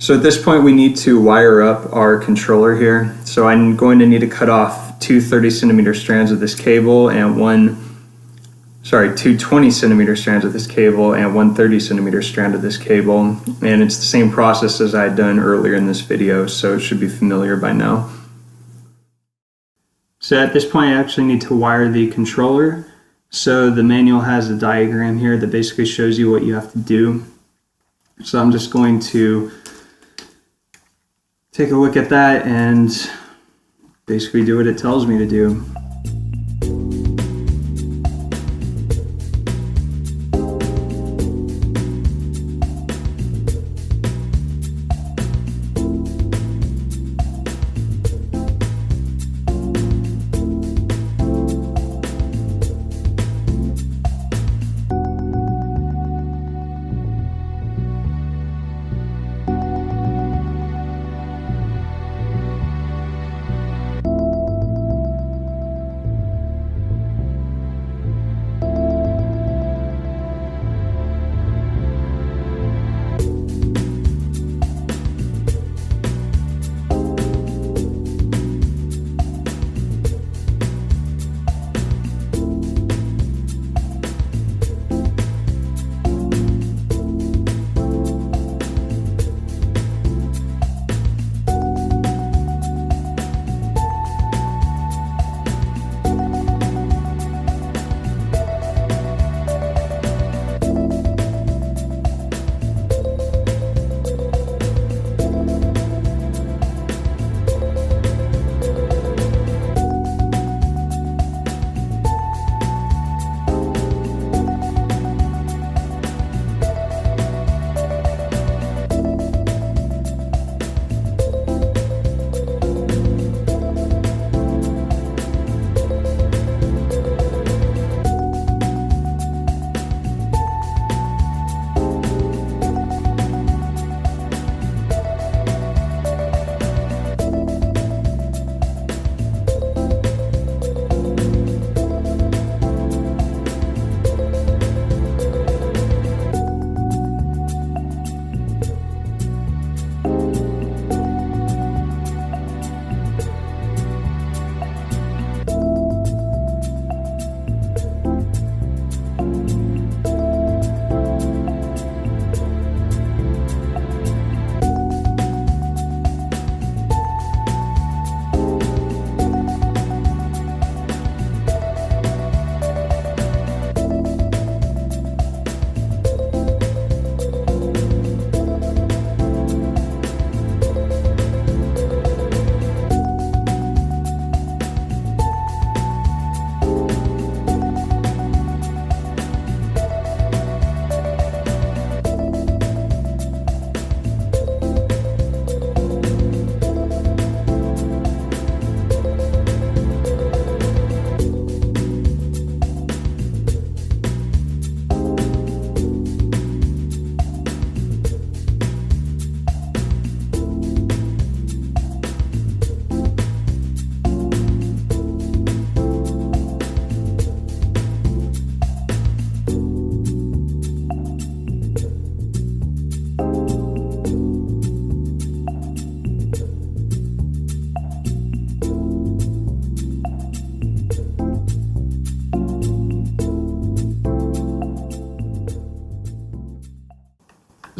So at this point we need to wire up our controller here. So I'm going to need to cut off two 30-centimeter strands of this cable and two 20-centimeter strands of this cable and one 30-centimeter strand of this cable. And it's the same process as I had done earlier in this video, so it should be familiar by now. So at this point I actually need to wire the controller. So the manual has a diagram here that basically shows you what you have to do. So I'm just going to take a look at that and basically do what it tells me to do.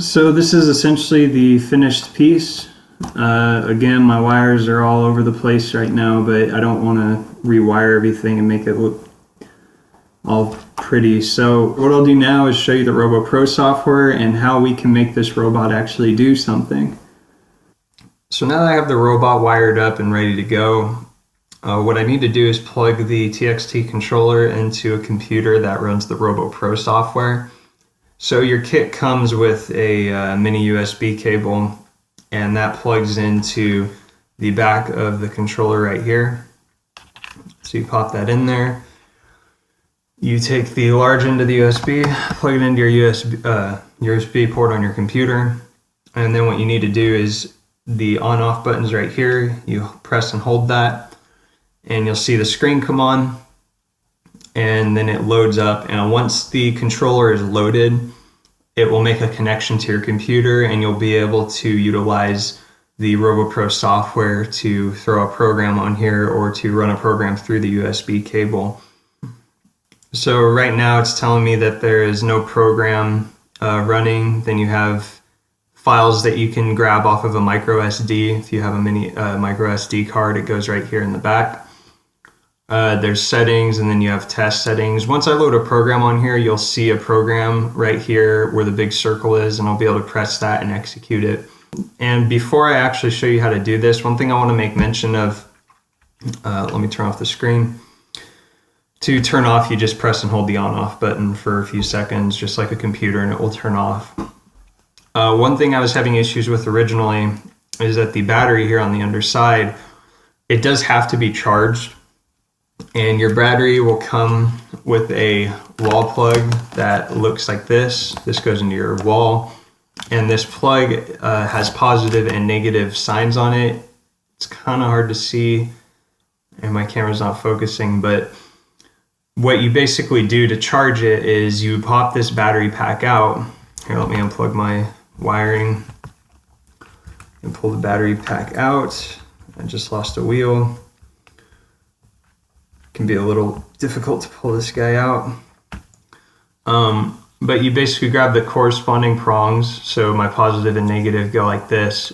So this is essentially the finished piece. Again, my wires are all over the place right now, but I don't want to rewire everything and make it look all pretty. So what I'll do now is show you the RoboPro software and how we can make this robot actually do something. So now that I have the robot wired up and ready to go, what I need to do is plug the TXT controller into a computer that runs the RoboPro software. So your kit comes with a mini USB cable, and that plugs into the back of the controller right here. So you pop that in there. You take the large end of the USB, plug it into your USB port on your computer, and then what you need to do is the on-off buttons right here. You press and hold that, and you'll see the screen come on, and then it loads up. And once the controller is loaded, it will make a connection to your computer, and you'll be able to utilize the RoboPro software to throw a program on here or to run a program through the USB cable. So right now it's telling me that there is no program running. Then you have files that you can grab off of a micro SD. If you have a micro SD card, it goes right here in the back. There's settings, and then you have test settings. Once I load a program on here, you'll see a program right here where the big circle is, and I'll be able to press that and execute it. And before I actually show you how to do this, one thing I want to make mention of, let me turn off the screen. To turn off, you just press and hold the on-off button for a few seconds, just like a computer, and it will turn off. One thing I was having issues with originally is that the battery here on the underside, it does have to be charged. And your battery will come with a wall plug that looks like this. This goes into your wall. And this plug has positive and negative signs on it. It's kind of hard to see, and my camera's not focusing, but what you basically do to charge it is you pop this battery pack out. Here, let me unplug my wiring and pull the battery pack out. I just lost a wheel. Can be a little difficult to pull this guy out. But you basically grab the corresponding prongs. So my positive and negative go like this.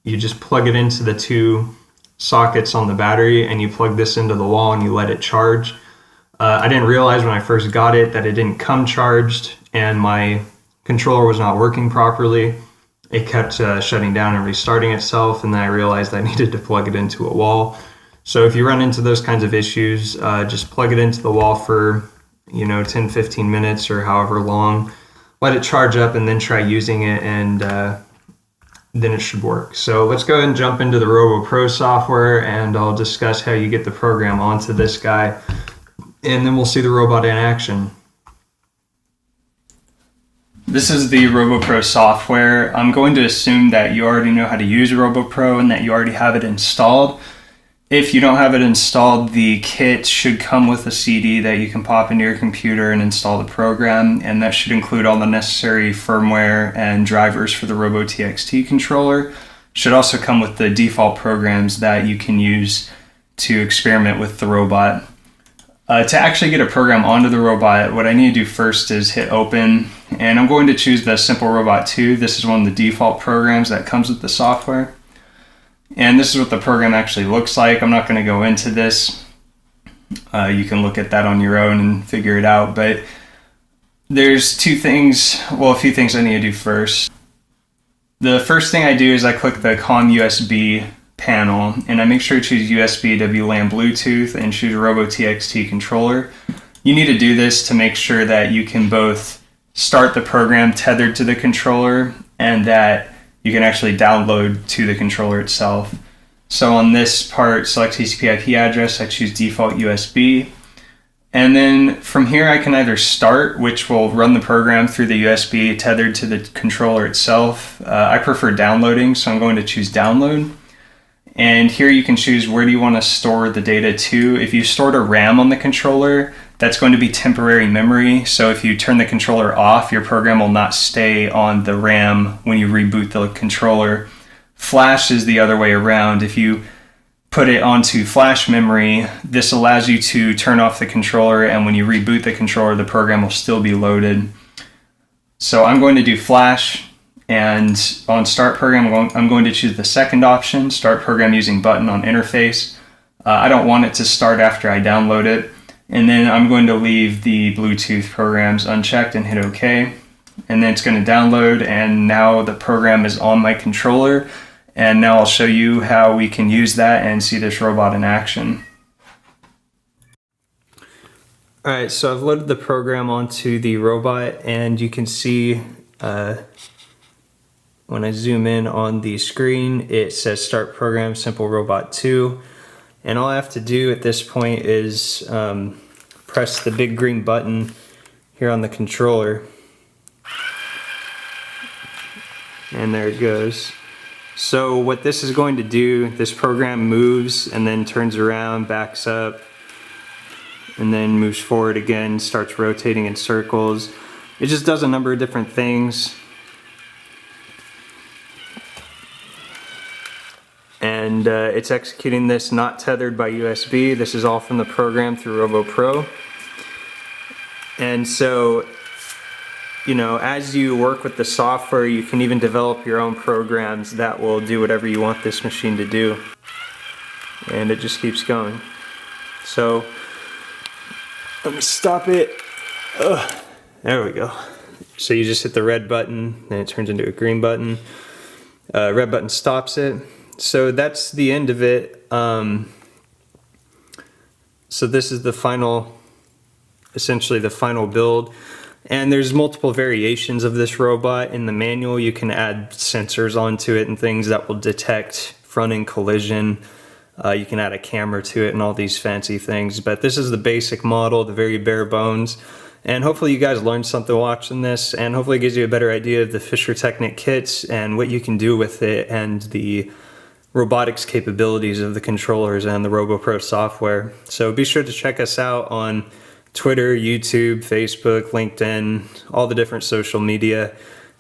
You just plug it into the two sockets on the battery, and you plug this into the wall and you let it charge. I didn't realize when I first got it that it didn't come charged, and my controller was not working properly. It kept shutting down and restarting itself, and then I realized I needed to plug it into a wall. So if you run into those kinds of issues, just plug it into the wall for 10-15 minutes or however long. Let it charge up and then try using it, and then it should work. So let's go ahead and jump into the RoboPro software, and I'll discuss how you get the program onto this guy, and then we'll see the robot in action. This is the RoboPro software. I'm going to assume that you already know how to use RoboPro and that you already have it installed. If you don't have it installed, the kit should come with a CD that you can pop into your computer and install the program, and that should include all the necessary firmware and drivers for the RoboTXT controller. Should also come with the default programs that you can use to experiment with the robot. To actually get a program onto the robot, what I need to do first is hit open, and I'm going to choose the Simple Robot 2. This is one of the default programs that comes with the software. And this is what the program actually looks like. I'm not going to go into this. You can look at that on your own and figure it out. But there's a few things I need to do first. The first thing I do is I click the COM USB panel, and I make sure to choose USB WLAN Bluetooth and choose RoboTXT controller. You need to do this to make sure that you can both start the program tethered to the controller and that you can actually download to the controller itself. So on this part, select TCP/IP address, I choose default USB. And then from here I can either start, which will run the program through the USB tethered to the controller itself. I prefer downloading, so I'm going to choose download. And here you can choose where do you want to store the data to. If you stored a RAM on the controller, that's going to be temporary memory. So if you turn the controller off, your program will not stay on the RAM when you reboot the controller. Flash is the other way around. If you put it onto flash memory, this allows you to turn off the controller, and when you reboot the controller, the program will still be loaded. So I'm going to do flash. And on Start Program, I'm going to choose the second option, Start Program Using Button on Interface. I don't want it to start after I download it. And then I'm going to leave the Bluetooth programs unchecked and hit OK. And then it's going to download, and now the program is on my controller. And now I'll show you how we can use that and see this robot in action. Alright, so I've loaded the program onto the robot, and you can see when I zoom in on the screen, it says Start Program Simple Robot 2. And all I have to do at this point is press the big green button here on the controller. And there it goes. So what this is going to do, this program moves and then turns around, backs up, and then moves forward again, starts rotating in circles. it just does a number of different things. And it's executing this not tethered by USB. This is all from the program through RoboPro. And so, you know, as you work with the software, you can even develop your own programs that will do whatever you want this machine to do. And it just keeps going. So, let me stop it. Ugh. There we go. So you just hit the red button, and it turns into a green button. Red button stops it. So that's the end of it. So this is the final, essentially the final build. And there's multiple variations of this robot. In the manual, you can add sensors onto it and things that will detect front-end collision. You can add a camera to it and all these fancy things. But this is the basic model, the very bare bones. And hopefully you guys learned something watching this, and hopefully it gives you a better idea of the Fischertechnik kits and what you can do with it, and the robotics capabilities of the controllers and the RoboPro software. So be sure to check us out on Twitter, YouTube, Facebook, LinkedIn, all the different social media,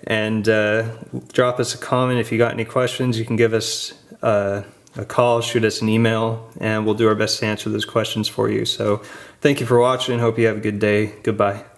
and drop us a comment if you got any questions. You can give us a call, shoot us an email, and we'll do our best to answer those questions for you. So thank you for watching. Hope you have a good day. Goodbye.